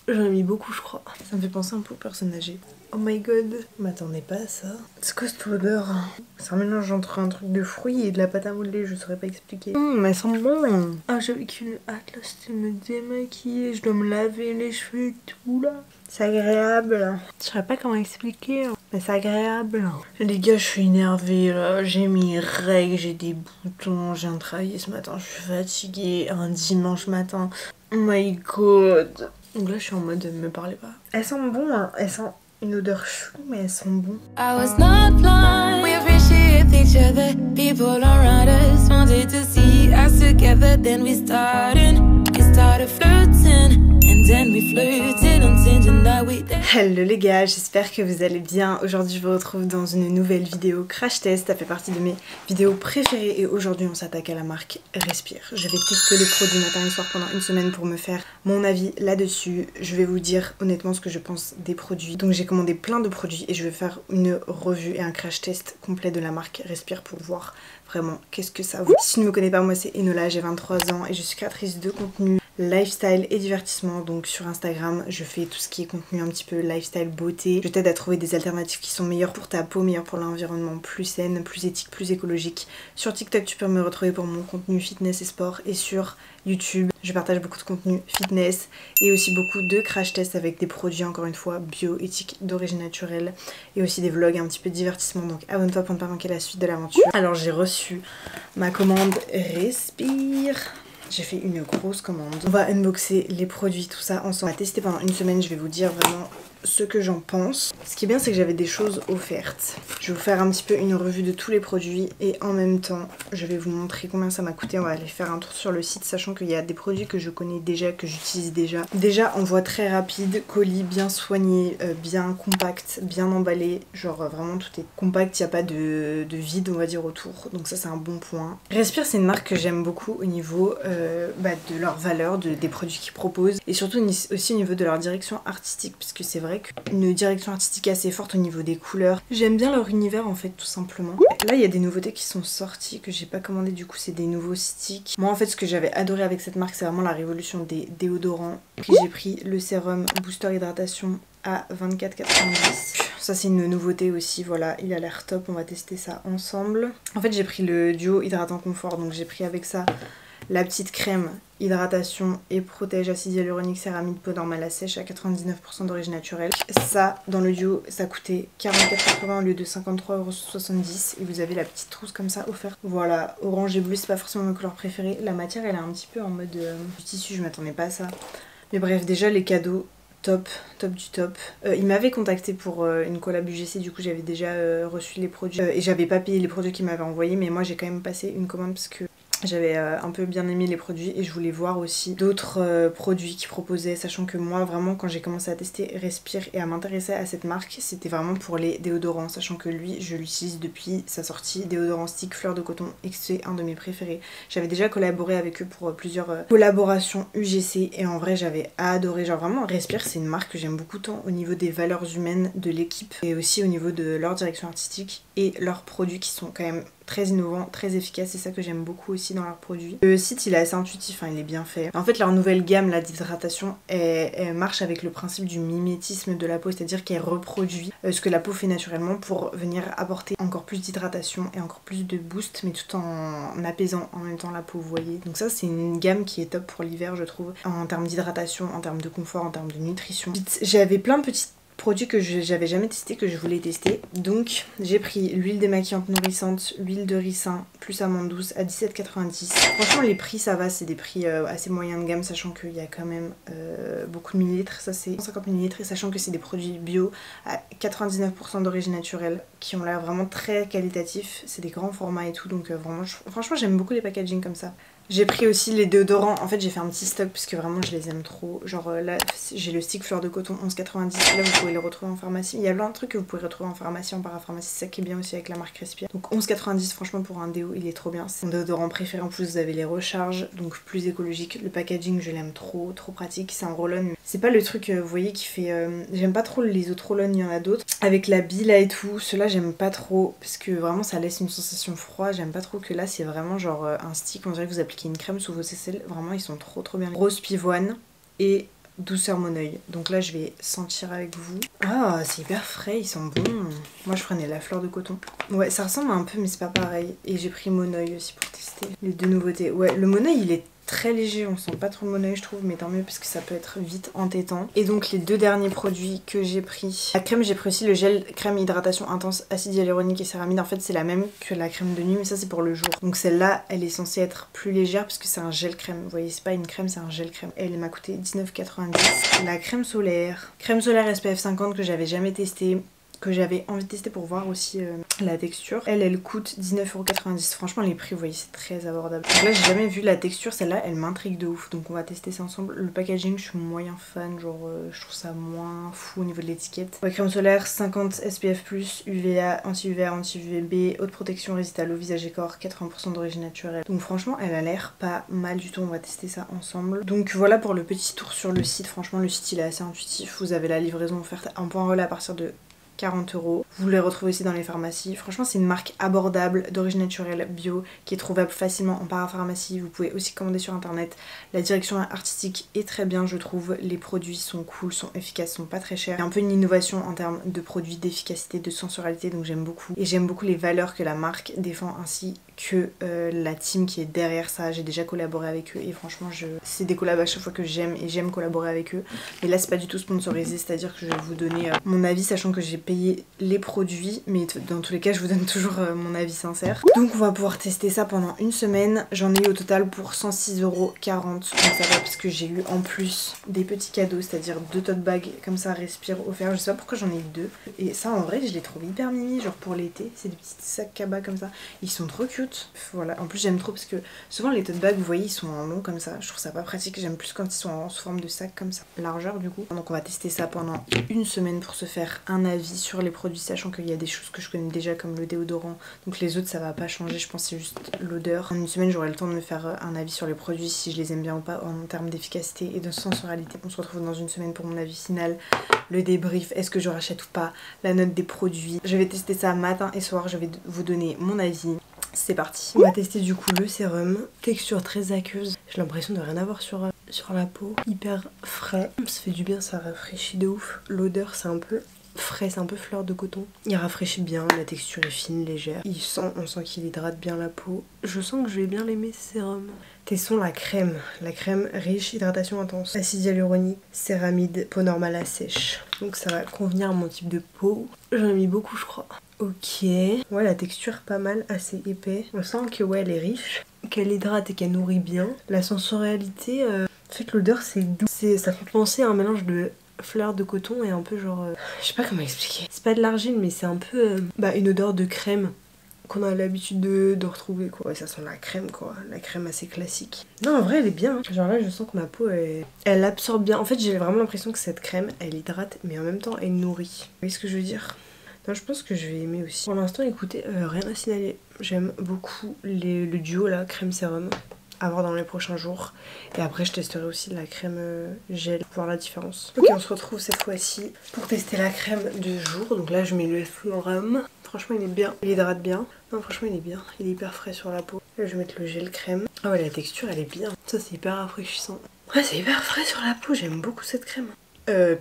J'en ai mis beaucoup je crois. Ça me fait penser un peu aux personnes âgées. Oh my god, je m'attendais pas à ça. C'est quoi cette odeur? C'est un mélange entre un truc de fruits et de la pâte à modeler, je saurais pas expliquer. Mais elles sont bon. Ah j'avais qu'une hâte là, c'était de me démaquiller, je dois me laver les cheveux et tout là. C'est agréable. Je saurais pas comment expliquer, mais c'est agréable. Les gars, je suis énervée là, j'ai mes règles, j'ai des boutons, j'ai un travail ce matin, je suis fatiguée, un dimanche matin. Oh my god. Donc là je suis en mode me parlez pas. Elles sentent bon, hein. Elles sentent une odeur chou, mais elles sont bons. I was not blind. We appreciate each other. People around us wanted to see us together. Then we started flirting. And then we flirted until now we Hello les gars, j'espère que vous allez bien. Aujourd'hui je vous retrouve dans une nouvelle vidéo crash test. Ça fait partie de mes vidéos préférées et aujourd'hui on s'attaque à la marque Respire. Je vais tester les produits matin et soir pendant une semaine pour me faire mon avis là-dessus. Je vais vous dire honnêtement ce que je pense des produits. Donc j'ai commandé plein de produits et je vais faire une revue et un crash test complet de la marque Respire pour voir vraiment qu'est-ce que ça vaut. Si tu ne me connais pas, moi c'est Enola, j'ai 23 ans et je suis créatrice de contenu lifestyle et divertissement. Donc sur Instagram je fais tout ce qui est contenu un petit peu lifestyle, beauté. Je t'aide à trouver des alternatives qui sont meilleures pour ta peau, meilleures pour l'environnement, plus saines, plus éthiques, plus écologiques. Sur TikTok tu peux me retrouver pour mon contenu fitness et sport, et sur YouTube je partage beaucoup de contenu fitness et aussi beaucoup de crash tests avec des produits encore une fois bio, éthiques, d'origine naturelle, et aussi des vlogs un petit peu de divertissement. Donc abonne-toi pour ne pas manquer la suite de l'aventure. Alors j'ai reçu ma commande Respire. J'ai fait une grosse commande. On va unboxer les produits, tout ça ensemble. On va tester pendant une semaine, je vais vous dire vraiment ce que j'en pense. Ce qui est bien c'est que j'avais des choses offertes. Je vais vous faire un petit peu une revue de tous les produits et en même temps je vais vous montrer combien ça m'a coûté. On va aller faire un tour sur le site, sachant qu'il y a des produits que je connais déjà, que j'utilise déjà. Déjà envoi très rapide, colis bien soigné, bien compact, bien emballé. Genre vraiment tout est compact, il n'y a pas de vide on va dire autour. Donc ça c'est un bon point. Respire c'est une marque que j'aime beaucoup au niveau de leur valeur, des produits qu'ils proposent, et surtout aussi au niveau de leur direction artistique, puisque c'est vrai qu'une direction artistique assez forte au niveau des couleurs. J'aime bien leur univers en fait tout simplement. Là il y a des nouveautés qui sont sorties que j'ai pas commandé, du coup c'est des nouveaux sticks. Moi en fait ce que j'avais adoré avec cette marque c'est vraiment la révolution des déodorants. Puis j'ai pris le sérum booster hydratation à 24,90. Ça c'est une nouveauté aussi, voilà, il a l'air top, on va tester ça ensemble. En fait j'ai pris le duo hydratant confort, donc j'ai pris avec ça la petite crème hydratation et protège acide hyaluronique céramide peau normale à sèche à 99% d'origine naturelle. Ça dans le duo ça coûtait 44,80 au lieu de 53,70 € et vous avez la petite trousse comme ça offerte. Voilà, orange et bleu c'est pas forcément ma couleur préférée. La matière elle est un petit peu en mode du tissu, je m'attendais pas à ça. Mais bref, déjà les cadeaux top du top. Il m'avait contacté pour une collab UGC, du coup j'avais déjà reçu les produits et j'avais pas payé les produits qu'il m'avait envoyés, mais moi j'ai quand même passé une commande parce que j'avais un peu bien aimé les produits et je voulais voir aussi d'autres produits qu'ils proposaient, sachant que moi vraiment quand j'ai commencé à tester Respire et à m'intéresser à cette marque c'était vraiment pour les déodorants, sachant que lui je l'utilise depuis sa sortie, déodorant stick fleur de coton, et c'est un de mes préférés. J'avais déjà collaboré avec eux pour plusieurs collaborations UGC et en vrai j'avais adoré. Genre vraiment Respire c'est une marque que j'aime beaucoup, tant au niveau des valeurs humaines de l'équipe et aussi au niveau de leur direction artistique et leurs produits qui sont quand même très innovant, très efficace, c'est ça que j'aime beaucoup aussi dans leurs produits. Le site il est assez intuitif, hein, il est bien fait. En fait leur nouvelle gamme d'hydratation elle marche avec le principe du mimétisme de la peau, c'est-à-dire qu'elle reproduit ce que la peau fait naturellement pour venir apporter encore plus d'hydratation et encore plus de boost, mais tout en apaisant en même temps la peau, vous voyez. Donc ça c'est une gamme qui est top pour l'hiver je trouve, en termes d'hydratation, en termes de confort, en termes de nutrition. J'avais plein de petites produits que j'avais jamais testé, que je voulais tester. Donc j'ai pris l'huile démaquillante nourrissante, l'huile de ricin plus amande douce à 17,90 €. Franchement les prix ça va, c'est des prix assez moyens de gamme, sachant qu'il y a quand même beaucoup de millilitres. Ça c'est 150 ml et sachant que c'est des produits bio à 99% d'origine naturelle qui ont l'air vraiment très qualitatifs. C'est des grands formats et tout, donc vraiment franchement j'aime beaucoup les packaging comme ça. J'ai pris aussi les déodorants, en fait j'ai fait un petit stock parce que vraiment je les aime trop. Genre là j'ai le stick fleur de coton 11,90, là vous pouvez les retrouver en pharmacie. Il y a plein de trucs que vous pouvez retrouver en pharmacie, en parapharmacie, c'est ça qui est bien aussi avec la marque Respire. Donc 11,90 franchement pour un déo il est trop bien. C'est mon déodorant préféré, en plus vous avez les recharges, donc plus écologique. Le packaging je l'aime trop pratique, c'est un roll-on. C'est pas le truc vous voyez qui fait... J'aime pas trop les autres roll-on, il y en a d'autres. Avec la bille là et tout, ceux-là j'aime pas trop parce que vraiment ça laisse une sensation froide. J'aime pas trop que là c'est vraiment genre un stick, on dirait que vous appliquez une crème sous vos aisselles, vraiment ils sont trop bien. Rose pivoine et douceur mon œil. Donc là je vais sentir avec vous. Ah c'est hyper frais, ils sont bons. Moi je prenais la fleur de coton. Ouais ça ressemble un peu mais c'est pas pareil. Et j'ai pris mon œil aussi pour tester. Les deux nouveautés. Ouais le mon œil il est très léger, on sent pas trop mon œil je trouve, mais tant mieux parce que ça peut être vite entêtant. Et donc les deux derniers produits que j'ai pris. La crème, j'ai pris aussi le gel crème hydratation intense acide hyaluronique et céramide. En fait c'est la même que la crème de nuit mais ça c'est pour le jour. Donc celle-là elle est censée être plus légère parce que c'est un gel crème. Vous voyez c'est pas une crème, c'est un gel crème. Elle m'a coûté 19,90. La crème solaire. Crème solaire SPF 50 que j'avais jamais testée, que j'avais envie de tester pour voir aussi la texture. Elle coûte 19,90€. Franchement les prix vous voyez c'est très abordable. Donc là j'ai jamais vu la texture, celle-là elle m'intrigue de ouf. Donc on va tester ça ensemble. Le packaging je suis moyen fan, genre je trouve ça moins fou au niveau de l'étiquette. Ouais, crème solaire 50 SPF+, UVA, anti-UVA, anti-UVB, haute protection, résiste à l'eau, visage et corps, 80% d'origine naturelle. Donc franchement elle a l'air pas mal du tout, on va tester ça ensemble. Donc voilà pour le petit tour sur le site. Franchement le site il est assez intuitif. Vous avez la livraison offerte en point relais à partir de 40€. Vous les retrouvez aussi dans les pharmacies. Franchement c'est une marque abordable, d'origine naturelle, bio, qui est trouvable facilement en parapharmacie. Vous pouvez aussi commander sur internet. La direction artistique est très bien je trouve. Les produits sont cool, sont efficaces, sont pas très chers. Il y a un peu une innovation en termes de produits, d'efficacité, de sensualité, donc j'aime beaucoup. Et j'aime beaucoup les valeurs que la marque défend ainsi que la team qui est derrière ça. J'ai déjà collaboré avec eux et franchement c'est des collabs à chaque fois que j'aime et j'aime collaborer avec eux. Mais là c'est pas du tout sponsorisé, c'est à dire que je vais vous donner mon avis sachant que j'ai payé les produits, mais dans tous les cas je vous donne toujours mon avis sincère. Donc on va pouvoir tester ça pendant une semaine. J'en ai eu au total pour 106,40€, donc ça va parce que j'ai eu en plus des petits cadeaux, c'est-à-dire 2 tote bags comme ça Respire offerts. Je sais pas pourquoi j'en ai eu 2 et ça en vrai je les trouve hyper mimi, genre pour l'été. C'est des petits sacs cabas comme ça, ils sont trop cute. Voilà, en plus j'aime trop parce que souvent les tote bags vous voyez ils sont en long comme ça, je trouve ça pas pratique. J'aime plus quand ils sont sous forme de sac comme ça, largeur du coup. Donc on va tester ça pendant une semaine pour se faire un avis sur les produits, sachant qu'il y a des choses que je connais déjà comme le déodorant, donc les autres ça va pas changer, je pense c'est juste l'odeur. En une semaine j'aurai le temps de me faire un avis sur les produits, si je les aime bien ou pas en termes d'efficacité et de sensualité. On se retrouve dans une semaine pour mon avis final, le débrief, est-ce que je rachète ou pas, la note des produits. Je vais tester ça matin et soir, je vais vous donner mon avis. C'est parti. On va tester du coup le sérum, texture très aqueuse, j'ai l'impression de rien avoir sur la peau, hyper frais, ça fait du bien, ça rafraîchit de ouf. L'odeur c'est un peu frais, c'est un peu fleur de coton. Il rafraîchit bien, la texture est fine, légère. On sent qu'il hydrate bien la peau. Je sens que je vais bien l'aimer ce sérum. Testons la crème riche, hydratation intense, acide hyaluronique, céramide, peau normale à sèche. Donc ça va convenir à mon type de peau. J'en ai mis beaucoup je crois. Ok, ouais la texture pas mal, assez épais. On sent que ouais elle est riche, qu'elle hydrate et qu'elle nourrit bien. La sensorialité, en fait l'odeur c'est doux. Ça fait penser à un mélange de fleur de coton et un peu genre je sais pas comment expliquer, c'est pas de l'argile mais c'est un peu une odeur de crème qu'on a l'habitude de retrouver quoi. Ouais ça sent la crème quoi, la crème assez classique. Non en vrai elle est bien, genre là je sens que ma peau elle absorbe bien. En fait j'ai vraiment l'impression que cette crème elle hydrate mais en même temps elle nourrit. Vous voyez ce que je veux dire? Non, je pense que je vais aimer aussi. Pour l'instant écoutez rien à signaler, j'aime beaucoup le duo là crème sérum à voir dans les prochains jours. Et après je testerai aussi la crème gel pour voir la différence. Ok on se retrouve cette fois-ci pour tester la crème du jour. Donc là je mets le sérum. Franchement il est bien, il hydrate bien. Non franchement il est bien, il est hyper frais sur la peau. Là je vais mettre le gel crème. Ah ouais la texture elle est bien. Ça c'est hyper rafraîchissant. Ouais c'est hyper frais sur la peau, j'aime beaucoup cette crème.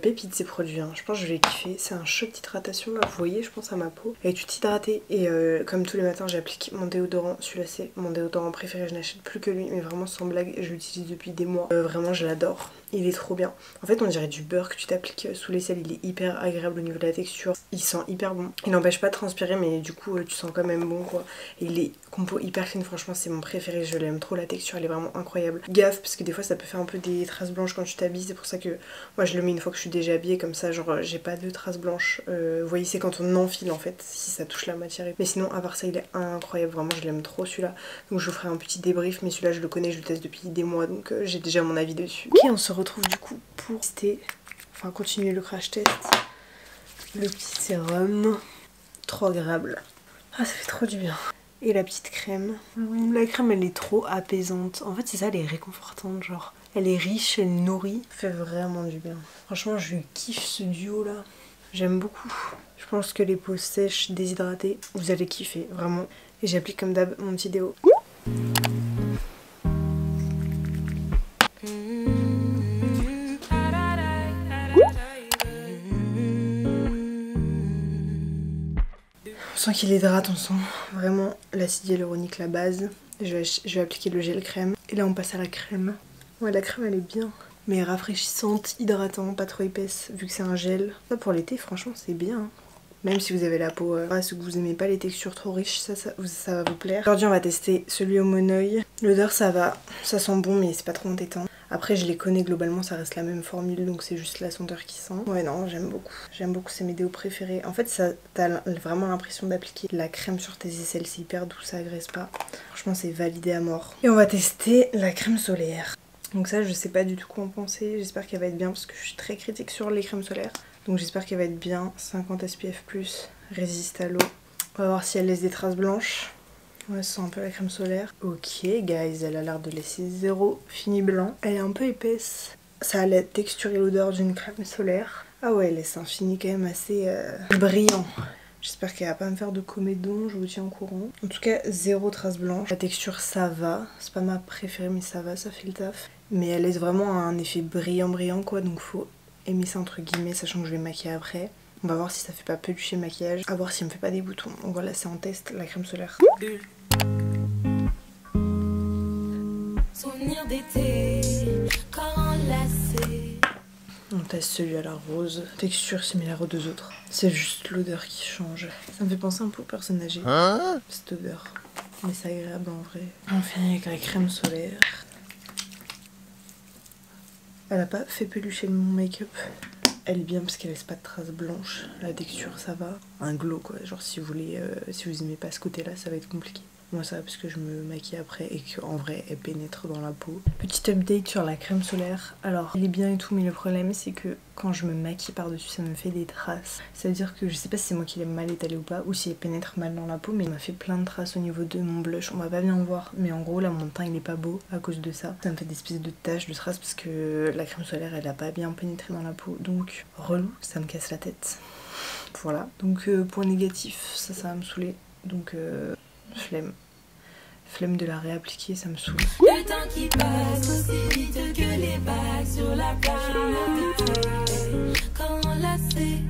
Pépite ces produits, hein. Je pense que je vais kiffer. C'est un shot d'hydratation là, vous voyez je pense à ma peau. Elle est toute hydratée et comme tous les matins j'applique mon déodorant. Celui-là c'est mon déodorant préféré, je n'achète plus que lui mais vraiment sans blague, je l'utilise depuis des mois. Vraiment je l'adore, il est trop bien. En fait on dirait du beurre que tu t'appliques sous l'aisselle, il est hyper agréable au niveau de la texture. Il sent hyper bon, il n'empêche pas de transpirer mais du coup tu sens quand même bon quoi. Et il est compo hyper clean, franchement c'est mon préféré, je l'aime trop, la texture elle est vraiment incroyable. Gaffe parce que des fois ça peut faire un peu des traces blanches quand tu t'habilles, c'est pour ça que moi je le mets une fois que je suis déjà habillée comme ça, genre j'ai pas de traces blanches. Vous voyez c'est quand on enfile en fait, si ça touche la matière. Mais sinon à part ça il est incroyable, vraiment je l'aime trop celui-là. Donc je vous ferai un petit débrief mais celui-là je le connais, je le teste depuis des mois donc j'ai déjà mon avis dessus. Ok on se retrouve du coup pour tester, enfin continuer le crash test. Le petit sérum, trop agréable. Ah ça fait trop du bien. Et la petite crème. La crème elle est trop apaisante. En fait c'est ça, elle est réconfortante genre. Elle est riche, elle nourrit. Ça fait vraiment du bien. Franchement je kiffe ce duo là. J'aime beaucoup. Je pense que les peaux sèches, déshydratées, vous allez kiffer vraiment. Et j'applique comme d'hab mon petit déo. sent qu'il hydrate, on sent vraiment l'acide hyaluronique, la base. Je vais appliquer le gel crème. Et là on passe à la crème. Ouais, la crème elle est bien. Mais rafraîchissante, hydratante, pas trop épaisse vu que c'est un gel. Ça pour l'été franchement c'est bien. Même si vous avez la peau grasse ou que vous aimez pas les textures trop riches, ça va vous plaire. Aujourd'hui on va tester celui au monoeil. L'odeur ça va, ça sent bon mais c'est pas trop entêtant. Après je les connais globalement, ça reste la même formule donc c'est juste la senteur qui sent. Ouais non, j'aime beaucoup. J'aime beaucoup, c'est mes déos préférés. En fait t'as vraiment l'impression d'appliquer la crème sur tes aisselles, c'est hyper doux, ça agresse pas. Franchement c'est validé à mort. Et on va tester la crème solaire. Donc ça je sais pas du tout quoi en penser, j'espère qu'elle va être bien parce que je suis très critique sur les crèmes solaires. Donc j'espère qu'elle va être bien, 50 SPF+, résiste à l'eau. On va voir si elle laisse des traces blanches. Ouais, ça sent un peu la crème solaire. Ok guys, elle a l'air de laisser zéro fini blanc. Elle est un peu épaisse. Ça a la texture et l'odeur d'une crème solaire. Ah ouais, elle laisse un fini quand même assez brillant. J'espère qu'elle va pas me faire de comédon, je vous tiens au courant. En tout cas, zéro trace blanche. La texture ça va, c'est pas ma préférée mais ça va, ça fait le taf. Mais elle laisse vraiment un effet brillant quoi, donc faut aimer ça entre guillemets, sachant que je vais maquiller après. On va voir si ça fait pas pelucher le maquillage, à voir si elle me fait pas des boutons. Donc voilà, c'est en test la crème solaire. Souvenir d'été, quand enlacé. On teste celui à la rose. Texture similaire aux deux autres. C'est juste l'odeur qui change. Ça me fait penser un peu aux personnes âgées. Cette odeur. Mais c'est agréable en vrai. On finit avec la crème solaire. Elle a pas fait pelucher mon make-up. Elle est bien parce qu'elle laisse pas de traces blanches. La texture ça va. Un glow quoi. Genre si vous voulez, si vous aimez pas ce côté là, ça va être compliqué. Moi ça va parce que je me maquille après et qu'en vrai elle pénètre dans la peau. Petit update sur la crème solaire. Alors elle est bien et tout mais le problème c'est que quand je me maquille par dessus ça me fait des traces. Ça veut dire que je sais pas si c'est moi qui l'ai mal étalée ou pas ou si elle pénètre mal dans la peau mais il m'a fait plein de traces au niveau de mon blush. On va pas bien voir mais en gros là mon teint il est pas beau à cause de ça. Ça me fait des espèces de taches, de traces parce que la crème solaire elle a pas bien pénétré dans la peau donc relou, ça me casse la tête. Voilà donc point négatif, ça va me saouler donc flemme de la réappliquer, ça me saoule. Le temps qui passe aussi vite que les vagues sur la plage. Quand enlacé,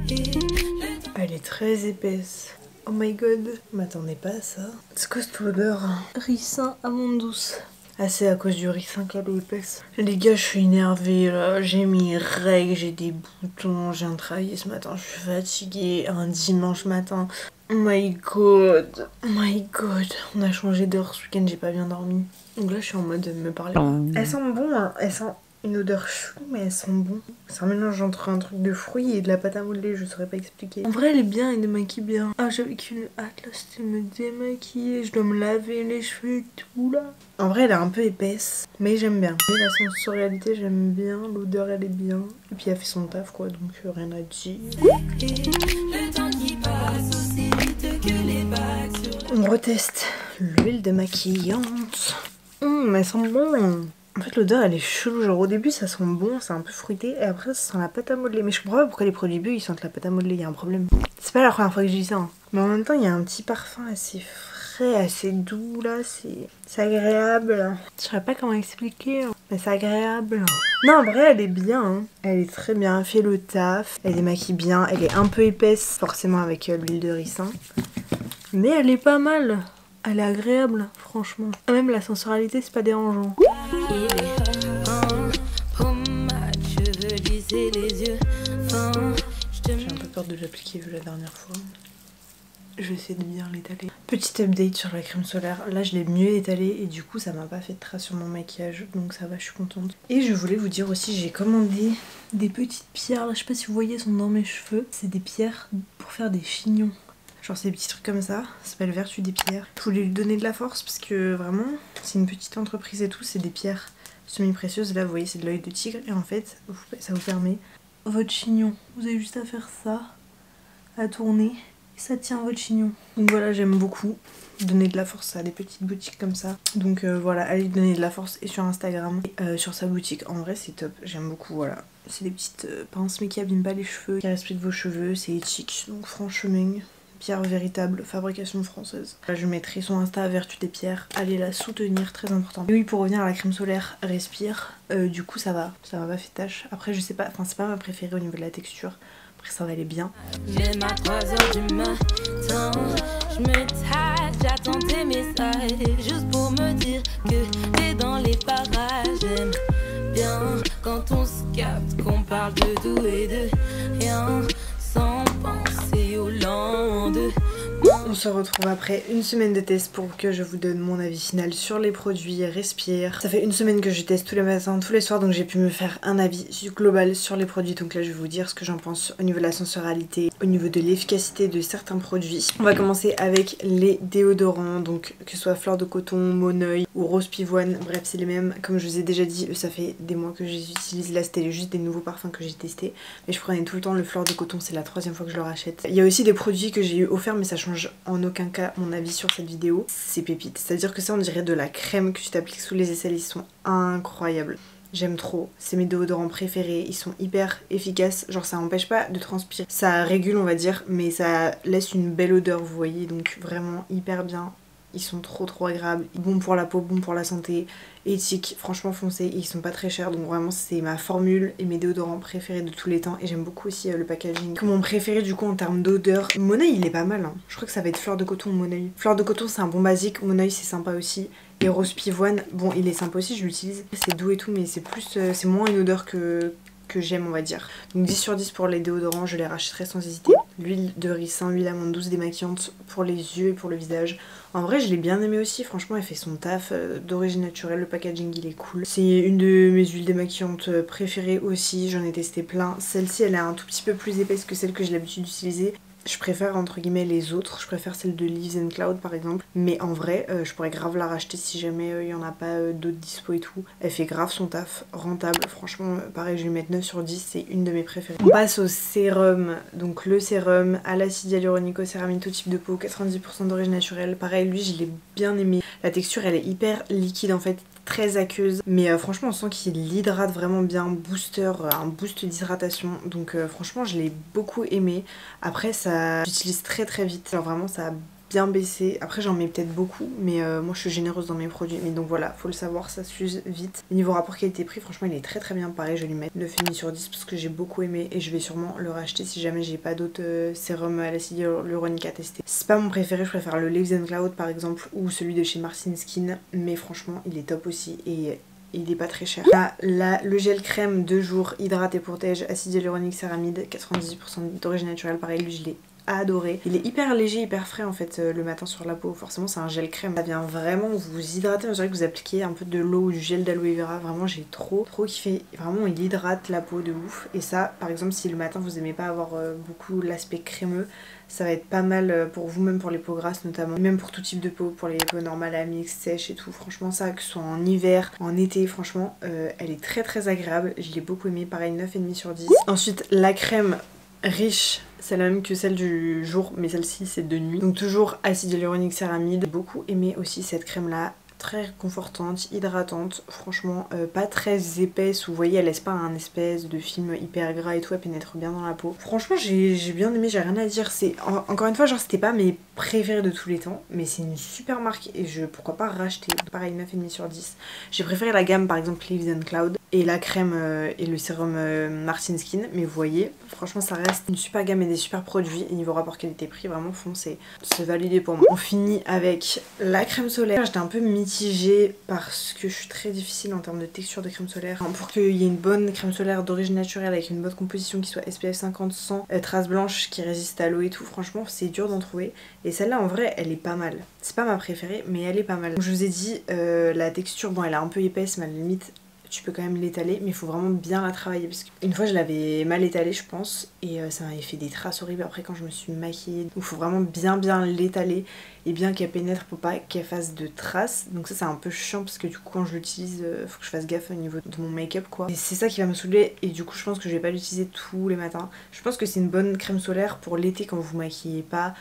elle est très épaisse. Oh my god, je m'attendais pas à ça. C'est quoi cette odeur? Ricin amande douce. Ah c'est à cause du ricin qu'elle est épaisse. Les gars je suis énervée là, j'ai mes règles, j'ai des boutons, j'ai un travail ce matin, je suis fatiguée, un dimanche matin. Oh my god, oh my god. On a changé d'heure ce week-end, j'ai pas bien dormi. Donc là je suis en mode de me parler. Elles sentent bon hein, elles sentent une odeur chou mais elles sont bon. C'est un mélange entre un truc de fruits et de la pâte à modeler, je saurais pas expliquer. En vrai elle est bien, elle démaquille bien. Ah j'avais qu'une hâte là, c'était de me démaquiller, je dois me laver les cheveux et tout là. En vrai elle est un peu épaisse, mais j'aime bien. Mais la sensorialité j'aime bien, l'odeur elle est bien. Et puis elle fait son taf quoi, donc rien à dire. le temps qui passe aussi vite que les vagues sur la... On reteste l'huile démaquillante. Mais elle sent bon. En fait l'odeur elle est chelou, genre au début ça sent bon, c'est un peu fruité et après ça sent la pâte à modeler. Mais je comprends pas pourquoi les produits bio ils sentent la pâte à modeler, il y a un problème. C'est pas la première fois que je dis ça hein. Mais en même temps il y a un petit parfum assez frais, assez doux là, c'est agréable. Je saurais pas comment expliquer hein. Mais c'est agréable. Non en vrai elle est bien hein. Elle est très bien, elle fait le taf, elle démaquille bien, elle est un peu épaisse forcément avec l'huile de ricin. Mais elle est pas mal. Elle est agréable, franchement. Même la sensorialité, c'est pas dérangeant. J'ai un peu peur de l'appliquer vu la dernière fois. Je vais essayer de bien l'étaler. Petit update sur la crème solaire. Là, je l'ai mieux étalée et du coup, ça m'a pas fait de traces sur mon maquillage. Donc ça va, je suis contente. Et je voulais vous dire aussi, j'ai commandé des petites pierres. Là, je sais pas si vous voyez, elles sont dans mes cheveux. C'est des pierres pour faire des chignons. Genre c'est des petits trucs comme ça, ça s'appelle Vertu des pierres. Je voulais lui donner de la force parce que vraiment c'est une petite entreprise et tout, c'est des pierres semi-précieuses. Là vous voyez c'est de l'œil de tigre et en fait ça vous permet votre chignon. Vous avez juste à faire ça, à tourner et ça tient votre chignon. Donc voilà j'aime beaucoup donner de la force à des petites boutiques comme ça. Donc voilà, allez donner de la force et sur Instagram et sur sa boutique. En vrai c'est top, j'aime beaucoup voilà. C'est des petites pinces mais qui abîment pas les cheveux, qui respectent vos cheveux, c'est éthique. Donc franchement... Pierre véritable, fabrication française. Là, je mettrai son Insta à Vertu des pierres. Allez la soutenir, très important. Et oui, pour revenir à la crème solaire Respire, du coup ça va pas fait tâche. Après je sais pas, enfin c'est pas ma préférée au niveau de la texture. Après ça va aller bien. Même à 3h du matin, je me tâte, j'attends tes messages juste pour me dire que t'es dans les parages. J'aime bien quand on se capte, qu'on parle de tout et de rien, sans penser au lendemain. On se retrouve après une semaine de test pour que je vous donne mon avis final sur les produits Respire. Ça fait une semaine que je teste tous les matins, tous les soirs, donc j'ai pu me faire un avis global sur les produits. Donc là je vais vous dire ce que j'en pense au niveau de la sensorialité, au niveau de l'efficacité de certains produits. On va commencer avec les déodorants, donc que ce soit Fleur de Coton, Mon Oeil ou Rose Pivoine, bref c'est les mêmes. Comme je vous ai déjà dit, ça fait des mois que je les utilise. Là c'était juste des nouveaux parfums que j'ai testés, mais je prenais tout le temps le Fleur de Coton, c'est la 3e fois que je le rachète. Il y a aussi des produits que j'ai eu offerts mais ça change en aucun cas mon avis sur cette vidéo. C'est pépite, c'est à dire que ça on dirait de la crème que tu t'appliques sous les aisselles. Ils sont incroyables, j'aime trop, c'est mes déodorants préférés, ils sont hyper efficaces, genre ça empêche pas de transpirer, ça régule on va dire, mais ça laisse une belle odeur vous voyez, donc vraiment hyper bien. Ils sont trop agréables, bons pour la peau, bons pour la santé, éthiques, franchement foncez, ils sont pas très chers, donc vraiment c'est ma formule et mes déodorants préférés de tous les temps. Et j'aime beaucoup aussi le packaging. Mon préféré du coup en termes d'odeur, Mon Oeil il est pas mal hein. Je crois que ça va être Fleur de Coton ou Mon Oeil. Fleur de Coton c'est un bon basique, Mon Oeil c'est sympa aussi. Et Rose Pivoine, bon il est sympa aussi, je l'utilise, c'est doux et tout mais c'est plus, c'est moins une odeur que j'aime on va dire. Donc 10 sur 10 pour les déodorants, je les rachèterai sans hésiter. L'huile de ricin, huile amande douce démaquillante pour les yeux et pour le visage. En vrai je l'ai bien aimé aussi, franchement elle fait son taf, d'origine naturelle, le packaging il est cool. C'est une de mes huiles démaquillantes préférées aussi, j'en ai testé plein. Celle-ci elle est un tout petit peu plus épaisse que celle que j'ai l'habitude d'utiliser. Je préfère entre guillemets les autres, je préfère celle de Leaves and Cloud par exemple. Mais en vrai, je pourrais grave la racheter si jamais il n'y en a pas d'autres dispo et tout. Elle fait grave son taf, rentable. Franchement, pareil, je vais lui mettre 9 sur 10, c'est une de mes préférées. On passe au sérum. Donc le sérum à l'acide hyaluronique, au céramide, tout type de peau, 90% d'origine naturelle. Pareil, lui, je l'ai bien aimé. La texture, elle est hyper liquide en fait, très aqueuse, mais franchement on sent qu'il hydrate vraiment bien, booster, un boost d'hydratation, donc franchement je l'ai beaucoup aimé. Après ça j'utilise très vite, alors vraiment ça a bien baissé, après j'en mets peut-être beaucoup mais moi je suis généreuse dans mes produits, mais donc voilà, faut le savoir, ça s'use vite. Niveau rapport qualité-prix franchement il est très bien, pareil je vais lui mettre 9,5 sur 10 parce que j'ai beaucoup aimé et je vais sûrement le racheter si jamais j'ai pas d'autres sérums à l'acide hyaluronique à tester. C'est pas mon préféré, je préfère le Leaves and Cloud par exemple ou celui de chez Martin Skin, mais franchement il est top aussi et il est pas très cher. Là, le gel crème 2 jours, hydrate et protège, acide hyaluronique, céramide, 98% d'origine naturelle, pareil lui je l'ai adoré. Il est hyper léger, hyper frais en fait le matin sur la peau. Forcément c'est un gel crème, ça vient vraiment vous hydrater. On dirait que vous appliquez un peu de l'eau ou du gel d'aloe vera. Vraiment j'ai trop kiffé. Vraiment il hydrate la peau de ouf. Et ça par exemple si le matin vous aimez pas avoir beaucoup l'aspect crémeux, ça va être pas mal pour vous, même pour les peaux grasses notamment, même pour tout type de peau, pour les peaux normales à mix, sèches et tout. Franchement ça, que ce soit en hiver, en été, franchement elle est très agréable. Je l'ai beaucoup aimé, pareil 9,5 sur 10. Ensuite la crème riche, c'est la même que celle du jour mais celle-ci c'est de nuit, donc toujours acide hyaluronique, céramide. J'ai beaucoup aimé aussi cette crème là, très confortante, hydratante, franchement pas très épaisse, vous voyez elle laisse pas un espèce de film hyper gras et tout, elle pénètre bien dans la peau. Franchement j'ai bien aimé, j'ai rien à dire. C'est encore une fois genre c'était pas mes préférés de tous les temps, mais c'est une super marque et pourquoi pas racheter. Pareil 9,5 sur 10. J'ai préféré la gamme par exemple Leaves and Cloud et la crème et le sérum Martin Skin, mais vous voyez franchement ça reste une super gamme et des super produits, et niveau rapport qualité-prix vraiment foncé, c'est validé pour moi. On finit avec la crème solaire. J'étais un peu mitigée parce que je suis très difficile en termes de texture de crème solaire. Pour qu'il y ait une bonne crème solaire d'origine naturelle avec une bonne composition qui soit SPF 50 sans traces blanches, qui résiste à l'eau et tout, franchement c'est dur d'en trouver. Et celle-là en vrai elle est pas mal. C'est pas ma préférée mais elle est pas mal. Comme je vous ai dit la texture, bon elle est un peu épaisse mais à la limite tu peux quand même l'étaler, mais il faut vraiment bien la travailler parce qu'une fois je l'avais mal étalée je pense et ça m'avait fait des traces horribles après quand je me suis maquillée. Donc il faut vraiment bien l'étaler et bien qu'elle pénètre pour pas qu'elle fasse de traces. Donc ça c'est un peu chiant parce que du coup quand je l'utilise faut que je fasse gaffe au niveau de mon make-up quoi. Et c'est ça qui va me saouler et du coup je pense que je vais pas l'utiliser tous les matins. Je pense que c'est une bonne crème solaire pour l'été quand vous maquillez pas,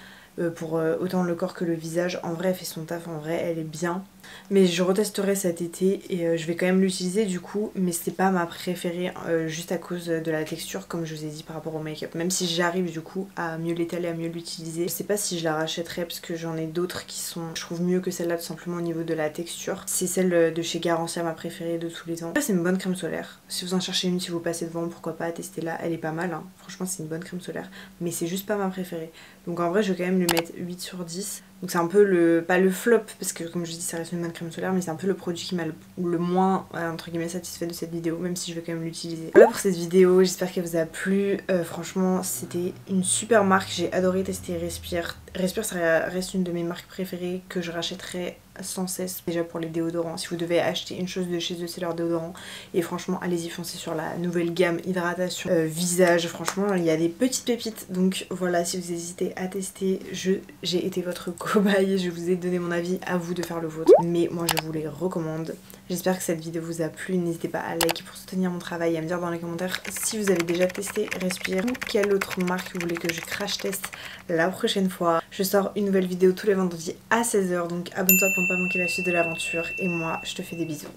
pour autant le corps que le visage. En vrai elle fait son taf, en vrai elle est bien. Mais je retesterai cet été et je vais quand même l'utiliser du coup, mais c'est pas ma préférée juste à cause de la texture comme je vous ai dit par rapport au make-up. Même si j'arrive du coup à mieux l'étaler, à mieux l'utiliser. Je sais pas si je la rachèterai parce que j'en ai d'autres qui sont, je trouve, mieux que celle-là tout simplement au niveau de la texture. C'est celle de chez Garancia, ma préférée de tous les temps. C'est une bonne crème solaire. Si vous en cherchez une, si vous passez devant, pourquoi pas tester là. Elle est pas mal, hein. Franchement c'est une bonne crème solaire, mais c'est juste pas ma préférée. Donc en vrai je vais quand même lui mettre 8 sur 10. Donc c'est un peu le, pas le flop parce que comme je dis ça reste une bonne crème solaire, mais c'est un peu le produit qui m'a le moins entre guillemets satisfait de cette vidéo, même si je vais quand même l'utiliser. Voilà pour cette vidéo, j'espère qu'elle vous a plu. Franchement c'était une super marque, j'ai adoré tester Respire. Respire ça reste une de mes marques préférées que je rachèterai sans cesse. Déjà pour les déodorants, si vous devez acheter une chose de chez eux c'est leur déodorant, et franchement allez-y, foncez sur la nouvelle gamme hydratation visage. Franchement il y a des petites pépites, donc voilà, si vous hésitez à tester, j'ai été votre cobaye, je vous ai donné mon avis, à vous de faire le vôtre, mais moi je vous les recommande. J'espère que cette vidéo vous a plu, n'hésitez pas à liker pour soutenir mon travail et à me dire dans les commentaires si vous avez déjà testé Respire ou quelle autre marque vous voulez que je crash teste la prochaine fois. Je sors une nouvelle vidéo tous les vendredis à 16h, donc abonne-toi pour ne pas manquer la suite de l'aventure, et moi je te fais des bisous.